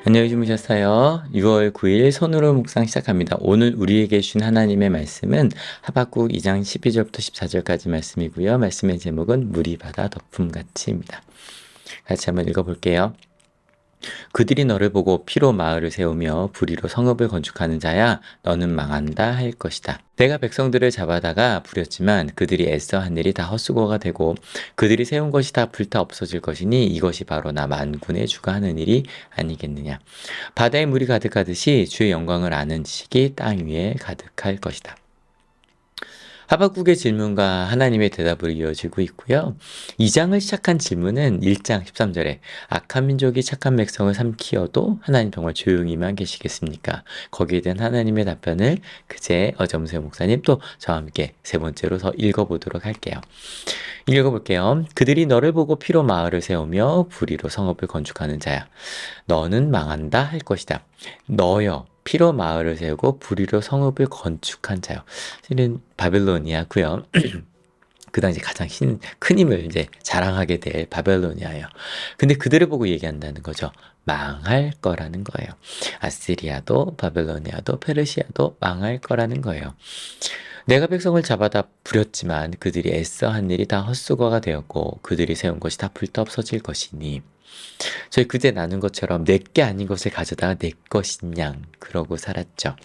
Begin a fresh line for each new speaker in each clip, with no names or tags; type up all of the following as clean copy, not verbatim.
안녕히 주무셨어요. 6월 9일 손으로 묵상 시작합니다. 오늘 우리에게 주신 하나님의 말씀은 하박국 2장 12절부터 14절까지 말씀이고요. 말씀의 제목은 물이 바다 덮음같이입니다. 같이 한번 읽어볼게요. 그들이 너를 보고 피로 마을을 세우며 불의로 성읍을 건축하는 자야, 너는 망한다 할 것이다. 내가 백성들을 잡아다가 부렸지만 그들이 애써 한 일이 다 헛수고가 되고 그들이 세운 것이 다 불타 없어질 것이니 이것이 바로 나 만군의 주가 하는 일이 아니겠느냐. 바다에 물이 가득하듯이 주의 영광을 아는 지식이 땅 위에 가득할 것이다. 하박국의 질문과 하나님의 대답으로 이어지고 있고요. 2장을 시작한 질문은 1장 13절에 악한 민족이 착한 백성을 삼키어도 하나님 정말 조용히만 계시겠습니까? 거기에 대한 하나님의 답변을 그제 어점세 목사님 또 저와 함께 세 번째로 더 읽어보도록 할게요. 읽어볼게요. 그들이 너를 보고 피로 마을을 세우며 불의로 성읍을 건축하는 자야. 너는 망한다 할 것이다. 너여 피로 마을을 세우고 불의로 성읍을 건축한 자요. 실은 바벨로니아고요. 그 당시 가장 큰 힘을 이제 자랑하게 될 바벨로니아예요. 근데 그들을 보고 얘기한다는 거죠. 망할 거라는 거예요. 아시리아도 바벨로니아도 페르시아도 망할 거라는 거예요. 내가 백성을 잡아다 부렸지만 그들이 애써 한 일이 다 헛수고가 되었고 그들이 세운 것이 다 불타 없어질 것이니 저희 그제 나눈 것처럼 내게 아닌 것을 가져다가 내 것인 양 그러고 살았죠.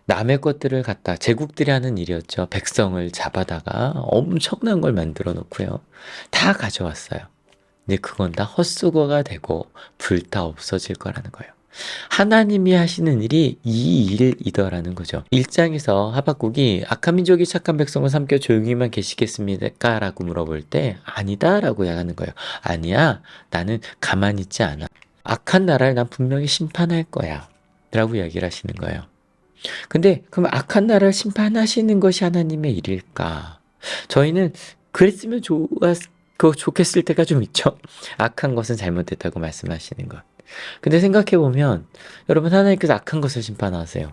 남의 것들을 갖다 제국들이 하는 일이었죠. 백성을 잡아다가 엄청난 걸 만들어 놓고요. 다 가져왔어요. 근데 그건 다 헛수고가 되고 불타 없어질 거라는 거예요. 하나님이 하시는 일이 이 일이더라는 거죠. 1장에서 하박국이 악한 민족이 착한 백성을 삼켜 조용히만 계시겠습니까? 라고 물어볼 때 아니다 라고 하는 거예요. 아니야, 나는 가만히 있지 않아. 악한 나라를 난 분명히 심판할 거야 라고 이야기를 하시는 거예요. 근데 그럼 악한 나라를 심판하시는 것이 하나님의 일일까? 저희는 그랬으면 좋겠을 때가 좀 있죠. 악한 것은 잘못됐다고 말씀하시는 것. 근데 생각해보면 여러분 하나님께서 악한 것을 심판하세요.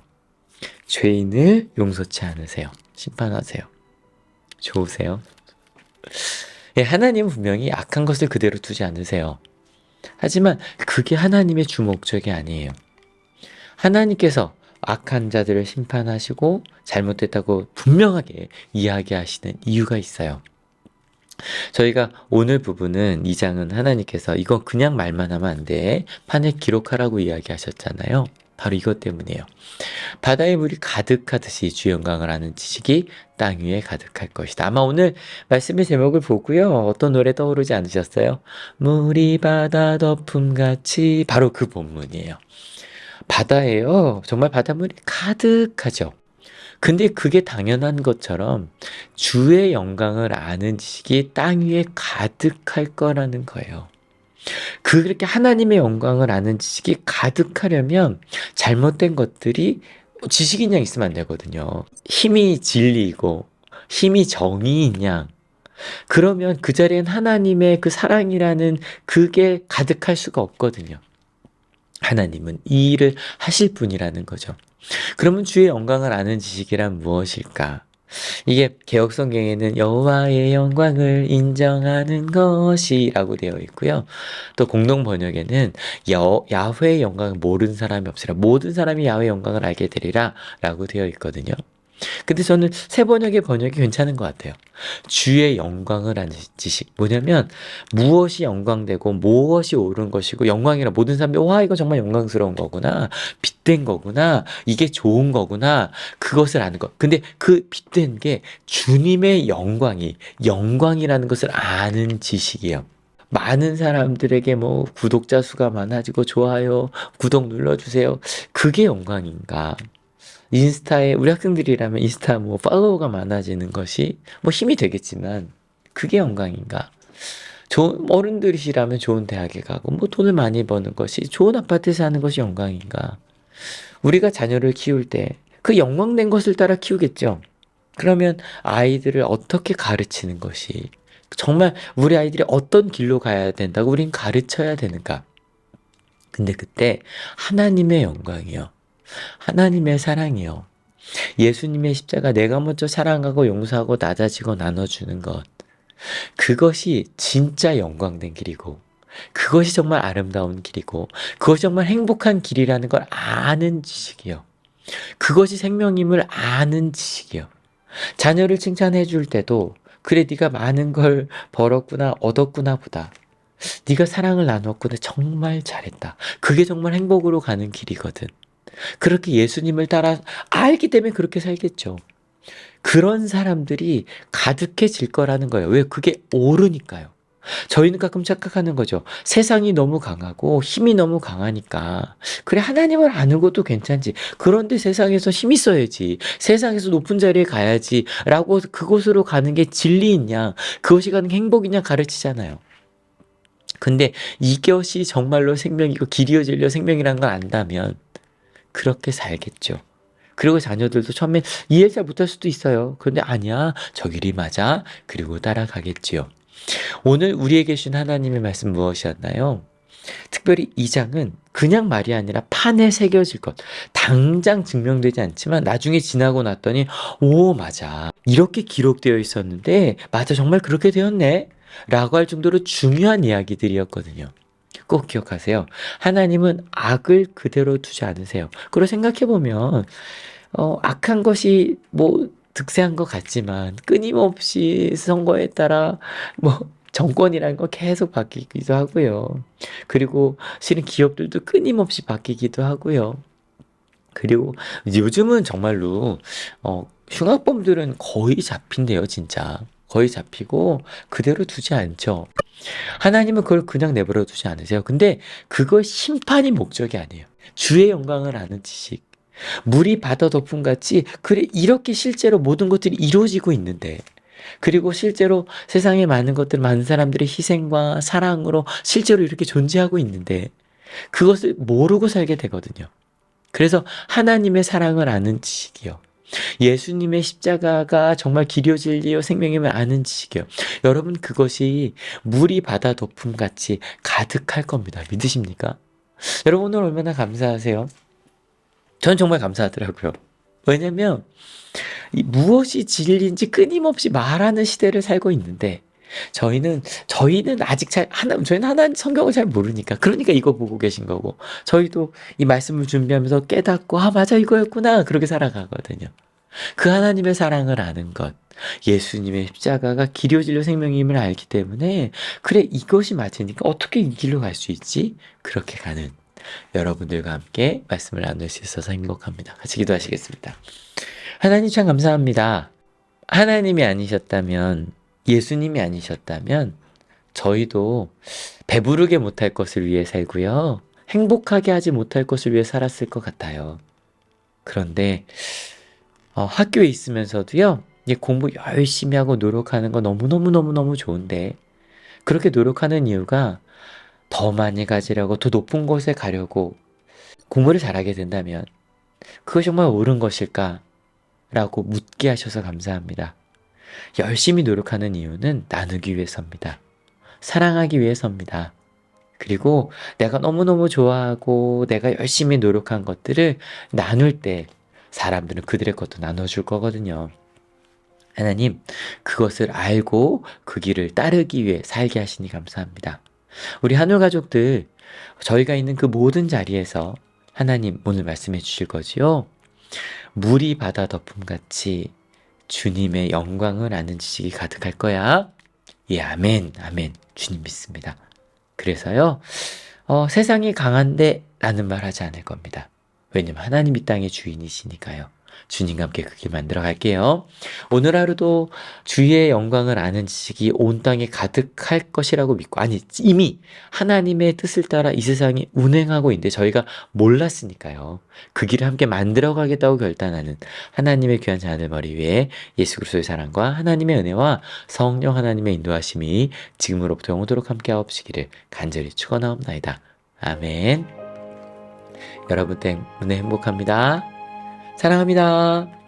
죄인을 용서치 않으세요. 심판하세요. 좋으세요? 예, 하나님은 분명히 악한 것을 그대로 두지 않으세요. 하지만 그게 하나님의 주 목적이 아니에요. 하나님께서 악한 자들을 심판하시고 잘못됐다고 분명하게 이야기하시는 이유가 있어요. 저희가 오늘 부분은 2장은 하나님께서 이거 그냥 말만 하면 안 돼. 판에 기록하라고 이야기하셨잖아요. 바로 이것 때문이에요. 바다의 물이 가득하듯이 주 영광을 아는 지식이 땅 위에 가득할 것이다. 아마 오늘 말씀의 제목을 보고요. 어떤 노래 떠오르지 않으셨어요? 물이 바다 덮음같이 바로 그 본문이에요. 바다예요. 정말 바닷물이 가득하죠. 근데 그게 당연한 것처럼 주의 영광을 아는 지식이 땅 위에 가득할 거라는 거예요. 그렇게 하나님의 영광을 아는 지식이 가득하려면 잘못된 것들이 지식인 양 있으면 안 되거든요. 힘이 진리이고 힘이 정의인 양. 그러면 그 자리엔 하나님의 그 사랑이라는 그게 가득할 수가 없거든요. 하나님은 이 일을 하실 분이라는 거죠. 그러면 주의 영광을 아는 지식이란 무엇일까? 이게 개역성경에는 여호와의 영광을 인정하는 것이라고 되어 있고요. 또 공동 번역에는 야훼의 영광을 모르는 사람이 없으라. 모든 사람이 야훼의 영광을 알게 되리라 라고 되어 있거든요. 근데 저는 새 번역이 괜찮은 것 같아요. 주의 영광을 아는 지식. 뭐냐면 무엇이 영광되고 무엇이 옳은 것이고 영광이라 모든 사람들이 와 이거 정말 영광스러운 거구나. 빛된 거구나. 이게 좋은 거구나. 그것을 아는 것. 근데 그 빛된 게 주님의 영광이라는 것을 아는 지식이에요. 많은 사람들에게 뭐 구독자 수가 많아지고 좋아요, 구독 눌러주세요. 그게 영광인가? 인스타에 우리 학생들이라면 인스타 뭐 팔로워가 많아지는 것이 뭐 힘이 되겠지만 그게 영광인가? 좋은 어른들이시라면 좋은 대학에 가고 뭐 돈을 많이 버는 것이 좋은 아파트에 사는 것이 영광인가? 우리가 자녀를 키울 때 그 영광된 것을 따라 키우겠죠. 그러면 아이들을 어떻게 가르치는 것이 정말 우리 아이들이 어떤 길로 가야 된다고 우린 가르쳐야 되는가? 근데 그때 하나님의 영광이요. 하나님의 사랑이요. 예수님의 십자가 내가 먼저 사랑하고 용서하고 낮아지고 나눠주는 것. 그것이 진짜 영광된 길이고 그것이 정말 아름다운 길이고 그것이 정말 행복한 길이라는 걸 아는 지식이요. 그것이 생명임을 아는 지식이요. 자녀를 칭찬해 줄 때도 그래 네가 많은 걸 벌었구나 얻었구나 보다 네가 사랑을 나눴구나 정말 잘했다. 그게 정말 행복으로 가는 길이거든. 그렇게 예수님을 따라 알기 때문에 그렇게 살겠죠. 그런 사람들이 가득해질 거라는 거예요. 왜? 그게 옳으니까요. 저희는 가끔 착각하는 거죠. 세상이 너무 강하고 힘이 너무 강하니까 그래 하나님을 아는 것도 괜찮지. 그런데 세상에서 힘이 있어야지. 세상에서 높은 자리에 가야지 라고 그곳으로 가는 게 진리이냐 그것이 가는 게 행복이냐 가르치잖아요. 근데 이것이 정말로 생명이고 길이요 진리요 생명이라는 걸 안다면 그렇게 살겠죠. 그리고 자녀들도 처음엔 이해 잘 못할 수도 있어요. 그런데 아니야 저 길이 맞아. 그리고 따라가겠지요. 오늘 우리에게 주신 하나님의 말씀 무엇이었나요? 특별히 이 장은 그냥 말이 아니라 판에 새겨질 것. 당장 증명되지 않지만 나중에 지나고 났더니 오 맞아. 이렇게 기록되어 있었는데 맞아 정말 그렇게 되었네. 라고 할 정도로 중요한 이야기들이었거든요. 꼭 기억하세요. 하나님은 악을 그대로 두지 않으세요. 그리고 생각해보면 악한 것이 뭐 득세한 것 같지만 끊임없이 선거에 따라 뭐 정권이라는 거 계속 바뀌기도 하고요. 그리고 실은 기업들도 끊임없이 바뀌기도 하고요. 그리고 요즘은 정말로 흉악범들은 거의 잡힌대요, 진짜. 거의 잡히고 그대로 두지 않죠. 하나님은 그걸 그냥 내버려 두지 않으세요. 근데 그거 심판이 목적이 아니에요. 주의 영광을 아는 지식. 물이 바다 덮음 같이 그래 이렇게 실제로 모든 것들이 이루어지고 있는데 그리고 실제로 세상에 많은 것들 많은 사람들의 희생과 사랑으로 실제로 이렇게 존재하고 있는데 그것을 모르고 살게 되거든요. 그래서 하나님의 사랑을 아는 지식이요. 예수님의 십자가가 정말 길이요 진리요 생명임을 아는 지식이요. 여러분 그것이 물이 바다 덮음 같이 가득할 겁니다. 믿으십니까? 여러분 오늘 얼마나 감사하세요? 전 정말 감사하더라고요. 왜냐면 무엇이 진리인지 끊임없이 말하는 시대를 살고 있는데 저희는 아직 저희는 하나님 성경을 잘 모르니까 그러니까 이거 보고 계신 거고 저희도 이 말씀을 준비하면서 깨닫고 아 맞아 이거였구나 그렇게 살아가거든요. 그 하나님의 사랑을 아는 것 예수님의 십자가가 길이요 진리요 생명임을 알기 때문에 그래 이것이 맞으니까 어떻게 이 길로 갈 수 있지? 그렇게 가는 여러분들과 함께 말씀을 나눌 수 있어서 행복합니다. 같이 기도하시겠습니다. 하나님 참 감사합니다. 하나님이 아니셨다면 예수님이 아니셨다면 저희도 배부르게 못할 것을 위해 살고요. 행복하게 하지 못할 것을 위해 살았을 것 같아요. 그런데 학교에 있으면서도요. 공부 열심히 하고 노력하는 거 너무너무너무너무 좋은데 그렇게 노력하는 이유가 더 많이 가지려고 더 높은 곳에 가려고 공부를 잘하게 된다면 그것이 정말 옳은 것일까? 라고 묻게 하셔서 감사합니다. 열심히 노력하는 이유는 나누기 위해서입니다. 사랑하기 위해서입니다. 그리고 내가 너무너무 좋아하고 내가 열심히 노력한 것들을 나눌 때 사람들은 그들의 것도 나눠줄 거거든요. 하나님, 그것을 알고 그 길을 따르기 위해 살게 하시니 감사합니다. 우리 한울 가족들, 저희가 있는 그 모든 자리에서 하나님 오늘 말씀해 주실 거지요? 물이 바다 덮음같이 주님의 영광을 아는 지식이 가득할 거야. 예, 아멘, 아멘. 주님 믿습니다. 그래서요, 세상이 강한데 라는 말 하지 않을 겁니다. 왜냐면 하나님 이 땅의 주인이시니까요. 주님과 함께 그 길 만들어 갈게요. 오늘 하루도 주의 영광을 아는 지식이 온 땅에 가득할 것이라고 믿고 아니 이미 하나님의 뜻을 따라 이 세상이 운행하고 있는데 저희가 몰랐으니까요. 그 길을 함께 만들어 가겠다고 결단하는 하나님의 귀한 자녀들 머리 위에 예수 그리스도의 사랑과 하나님의 은혜와 성령 하나님의 인도하심이 지금으로부터 영원토록 함께 하옵시기를 간절히 축원하옵나이다. 아멘. 여러분 때문에 행복합니다. 사랑합니다.